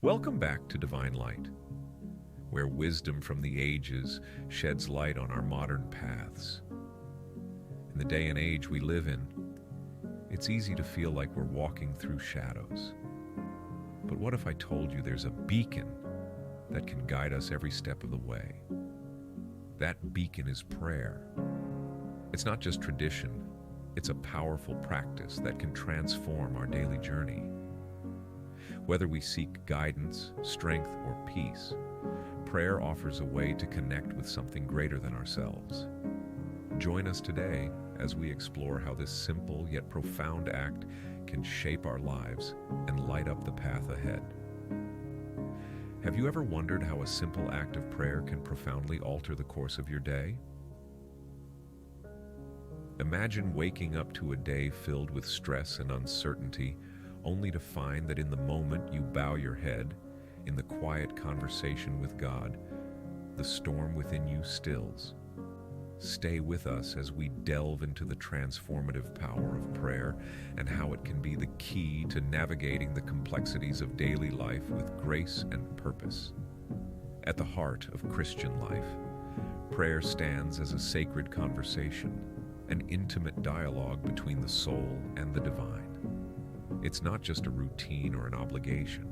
Welcome back to Divine Light, where wisdom from the ages sheds light on our modern paths. In the day and age we live in, it's easy to feel like we're walking through shadows. But what if I told you there's a beacon that can guide us every step of the way? That beacon is prayer. It's not just tradition, it's a powerful practice that can transform our daily journey. Whether we seek guidance, strength, or peace, prayer offers a way to connect with something greater than ourselves. Join us today as we explore how this simple yet profound act can shape our lives and light up the path ahead. Have you ever wondered how a simple act of prayer can profoundly alter the course of your day? Imagine waking up to a day filled with stress and uncertainty, only to find that in the moment you bow your head, in the quiet conversation with God, the storm within you stills. Stay with us as we delve into the transformative power of prayer and how it can be the key to navigating the complexities of daily life with grace and purpose. At the heart of Christian life, prayer stands as a sacred conversation, an intimate dialogue between the soul and the divine. It's not just a routine or an obligation.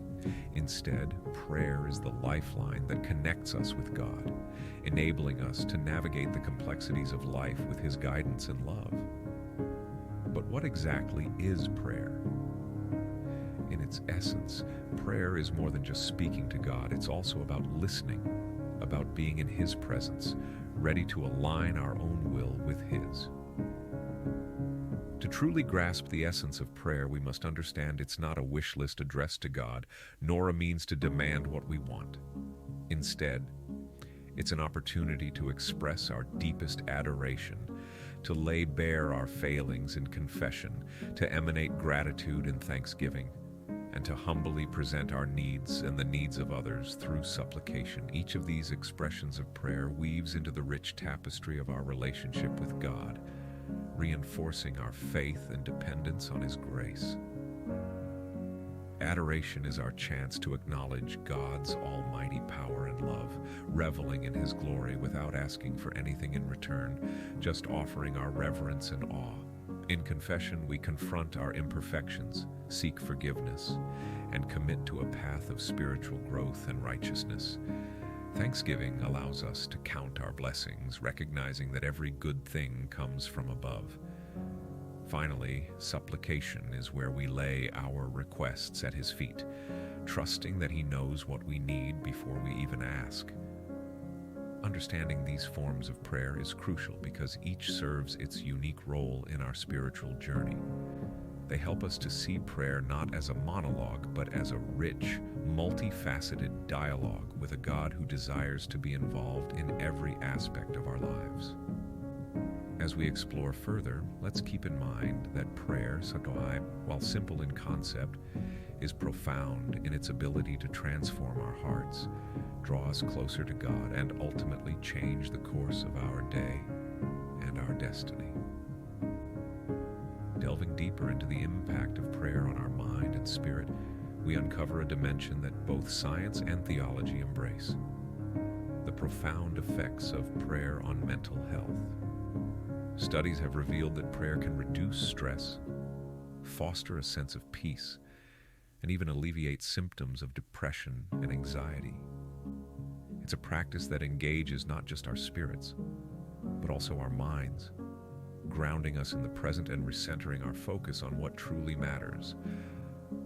Instead, prayer is the lifeline that connects us with God, enabling us to navigate the complexities of life with His guidance and love. But what exactly is prayer? In its essence, prayer is more than just speaking to God. It's also about listening, about being in His presence, ready to align our own will with His. To truly grasp the essence of prayer, we must understand it's not a wish list addressed to God, nor a means to demand what we want. Instead, it's an opportunity to express our deepest adoration, to lay bare our failings in confession, to emanate gratitude and thanksgiving, and to humbly present our needs and the needs of others through supplication. Each of these expressions of prayer weaves into the rich tapestry of our relationship with God, reinforcing our faith and dependence on His grace. Adoration is our chance to acknowledge God's almighty power and love, reveling in His glory without asking for anything in return, just offering our reverence and awe. In confession, we confront our imperfections, seek forgiveness, and commit to a path of spiritual growth and righteousness. Thanksgiving allows us to count our blessings, recognizing that every good thing comes from above. Finally, supplication is where we lay our requests at His feet, trusting that He knows what we need before we even ask. Understanding these forms of prayer is crucial because each serves its unique role in our spiritual journey. They help us to see prayer not as a monologue, but as a rich, multifaceted dialogue with a God who desires to be involved in every aspect of our lives. As we explore further, let's keep in mind that prayer, sadhai, while simple in concept, is profound in its ability to transform our hearts, draw us closer to God, and ultimately change the course of our day and our destiny. Delving deeper into the impact of prayer on our mind and spirit, we uncover a dimension that both science and theology embrace: the profound effects of prayer on mental health. Studies have revealed that prayer can reduce stress, foster a sense of peace, and even alleviate symptoms of depression and anxiety. It's a practice that engages not just our spirits, but also our minds, grounding us in the present and recentering our focus on what truly matters.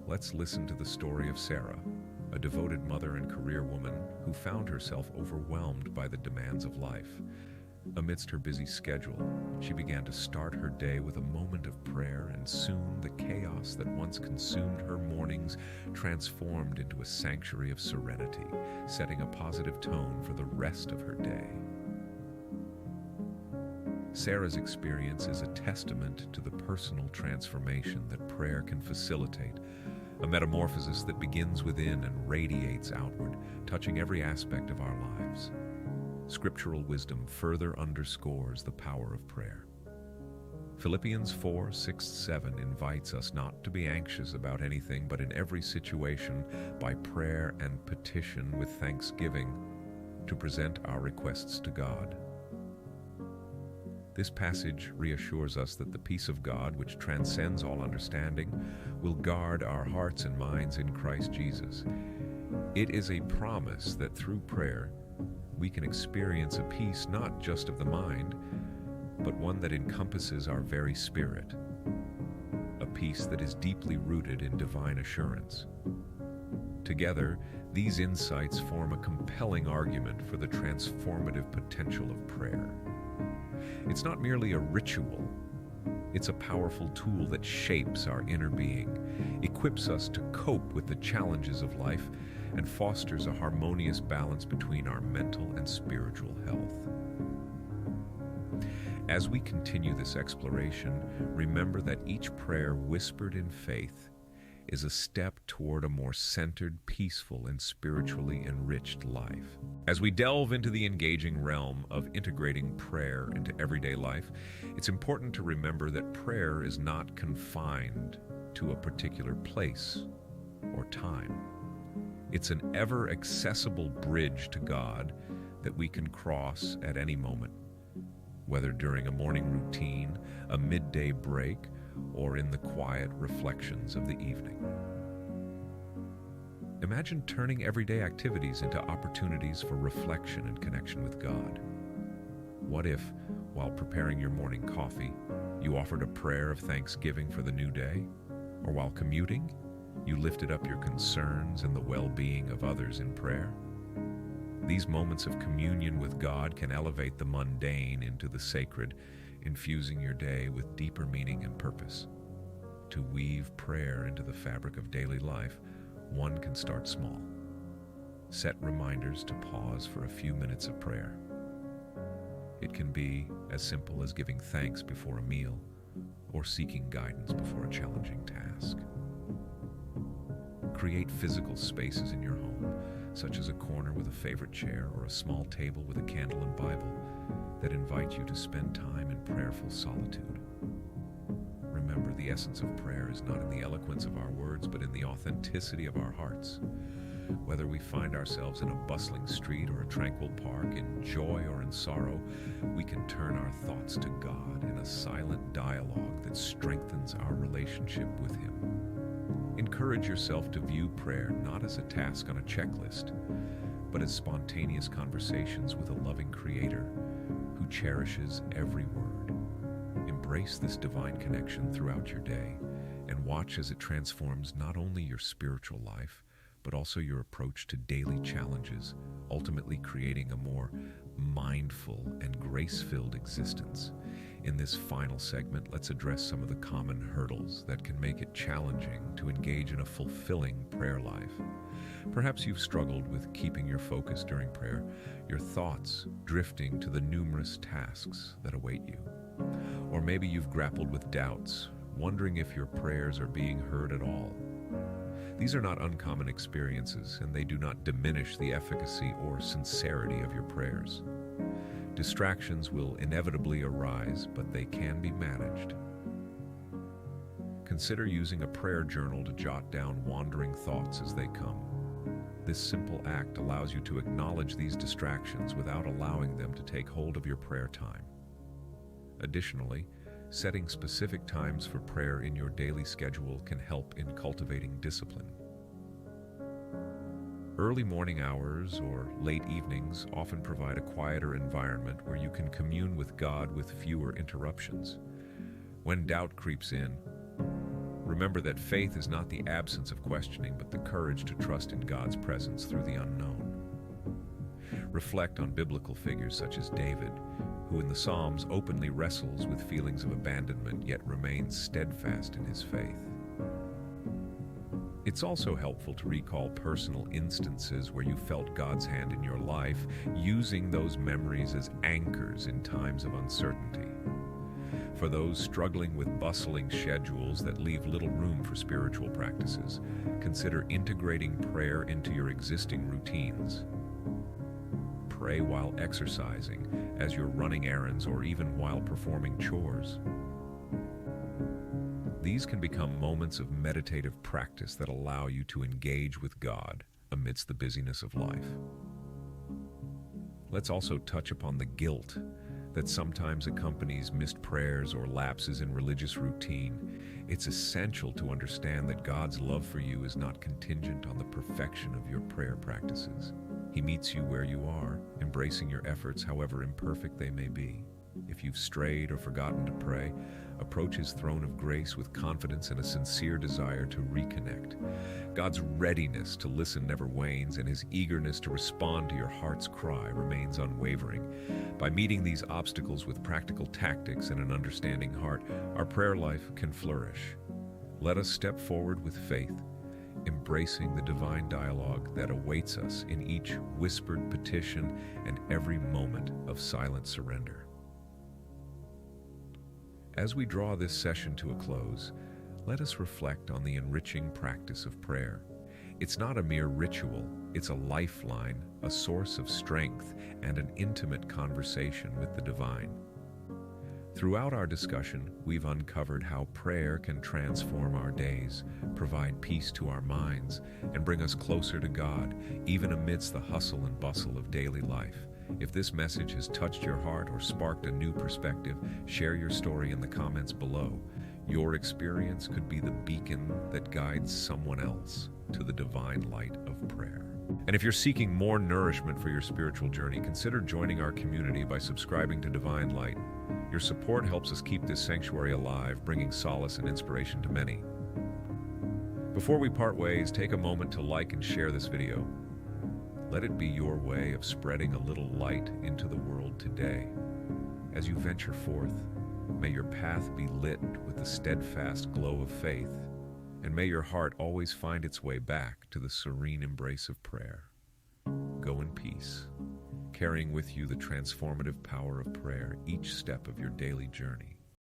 Let's listen to the story of Sarah, a devoted mother and career woman who found herself overwhelmed by the demands of life. Amidst her busy schedule, she began to start her day with a moment of prayer, and soon the chaos that once consumed her mornings transformed into a sanctuary of serenity, setting a positive tone for the rest of her day. Sarah's experience is a testament to the personal transformation that prayer can facilitate, a metamorphosis that begins within and radiates outward, touching every aspect of our lives. Scriptural wisdom further underscores the power of prayer. Philippians 4, 6, 7 invites us not to be anxious about anything, but in every situation, by prayer and petition with thanksgiving, to present our requests to God. This passage reassures us that the peace of God, which transcends all understanding, will guard our hearts and minds in Christ Jesus. It is a promise that through prayer, we can experience a peace not just of the mind, but one that encompasses our very spirit, a peace that is deeply rooted in divine assurance. Together, these insights form a compelling argument for the transformative potential of prayer. It's not merely a ritual, it's a powerful tool that shapes our inner being, equips us to cope with the challenges of life, and fosters a harmonious balance between our mental and spiritual health. As we continue this exploration, remember that each prayer whispered in faith is a step toward a more centered, peaceful, and spiritually enriched life. As we delve into the engaging realm of integrating prayer into everyday life, it's important to remember that prayer is not confined to a particular place or time. It's an ever-accessible bridge to God that we can cross at any moment, whether during a morning routine, a midday break, or in the quiet reflections of the evening. Imagine turning everyday activities into opportunities for reflection and connection with God. What if, while preparing your morning coffee, you offered a prayer of thanksgiving for the new day? Or while commuting, you lifted up your concerns and the well-being of others in prayer? These moments of communion with God can elevate the mundane into the sacred, infusing your day with deeper meaning and purpose. To weave prayer into the fabric of daily life, one can start small. Set reminders to pause for a few minutes of prayer. It can be as simple as giving thanks before a meal or seeking guidance before a challenging task. Create physical spaces in your home, such as a corner with a favorite chair or a small table with a candle and Bible, that invite you to spend time in prayerful solitude. Remember, the essence of prayer is not in the eloquence of our words, but in the authenticity of our hearts. Whether we find ourselves in a bustling street or a tranquil park, in joy or in sorrow, we can turn our thoughts to God in a silent dialogue that strengthens our relationship with Him. Encourage yourself to view prayer not as a task on a checklist, but as spontaneous conversations with a loving Creator who cherishes every word. Embrace this divine connection throughout your day and watch as it transforms not only your spiritual life, but also your approach to daily challenges, ultimately creating a more mindful and grace-filled existence. In this final segment, let's address some of the common hurdles that can make it challenging to engage in a fulfilling prayer life. Perhaps you've struggled with keeping your focus during prayer, your thoughts drifting to the numerous tasks that await you. Or maybe you've grappled with doubts, wondering if your prayers are being heard at all. These are not uncommon experiences, and they do not diminish the efficacy or sincerity of your prayers. Distractions will inevitably arise, but they can be managed. Consider using a prayer journal to jot down wandering thoughts as they come. This simple act allows you to acknowledge these distractions without allowing them to take hold of your prayer time. Additionally, setting specific times for prayer in your daily schedule can help in cultivating discipline. Early morning hours or late evenings often provide a quieter environment where you can commune with God with fewer interruptions. When doubt creeps in, remember that faith is not the absence of questioning, but the courage to trust in God's presence through the unknown. Reflect on biblical figures such as David, who in the Psalms openly wrestles with feelings of abandonment yet remains steadfast in his faith. It's also helpful to recall personal instances where you felt God's hand in your life, using those memories as anchors in times of uncertainty. For those struggling with bustling schedules that leave little room for spiritual practices, consider integrating prayer into your existing routines. Pray while exercising, as you're running errands, or even while performing chores. These can become moments of meditative practice that allow you to engage with God amidst the busyness of life. Let's also touch upon the guilt that sometimes accompanies missed prayers or lapses in religious routine. It's essential to understand that God's love for you is not contingent on the perfection of your prayer practices. He meets you where you are, embracing your efforts, however imperfect they may be. If you've strayed or forgotten to pray, approach His throne of grace with confidence and a sincere desire to reconnect. God's readiness to listen never wanes, and His eagerness to respond to your heart's cry remains unwavering. By meeting these obstacles with practical tactics and an understanding heart, our prayer life can flourish. Let us step forward with faith, embracing the divine dialogue that awaits us in each whispered petition and every moment of silent surrender. As we draw this session to a close, let us reflect on the enriching practice of prayer. It's not a mere ritual, it's a lifeline, a source of strength, and an intimate conversation with the divine. Throughout our discussion, we've uncovered how prayer can transform our days, provide peace to our minds, and bring us closer to God, even amidst the hustle and bustle of daily life. If this message has touched your heart or sparked a new perspective, share your story in the comments below. Your experience could be the beacon that guides someone else to the divine light of prayer. And if you're seeking more nourishment for your spiritual journey, consider joining our community by subscribing to Divine Light. Your support helps us keep this sanctuary alive, bringing solace and inspiration to many. Before we part ways, take a moment to like and share this video. Let it be your way of spreading a little light into the world today. As you venture forth, may your path be lit with the steadfast glow of faith, and may your heart always find its way back to the serene embrace of prayer. Go in peace, carrying with you the transformative power of prayer each step of your daily journey.